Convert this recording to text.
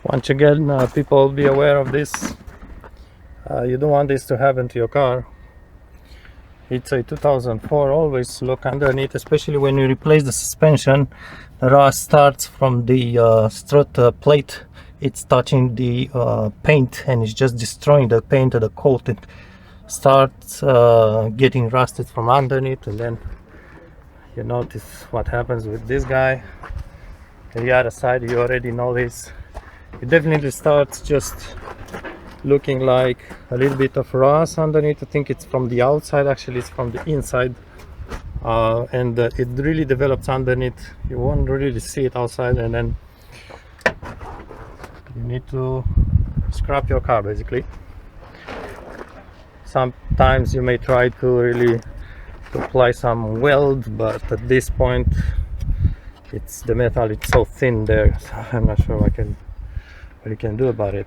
Once again, people be aware of this. You don't want this to happen to your car. It's a 2004. Always look underneath, especially when you replace the suspension. The rust starts from the strut plate. It's touching the paint and it's just destroying the paint of the coat. It starts getting rusted from underneath, and then you notice what happens with this guy. The other side, you already know this. It definitely starts just looking like a little bit of rust underneath. I think it's from the outside, actually it's from the inside, and it really develops underneath. You won't really see it outside, and then you need to scrap your car basically. Sometimes you may try to really apply some weld, but at this point it's the metal, it's so thin there, so I'm not sure what you can do about it.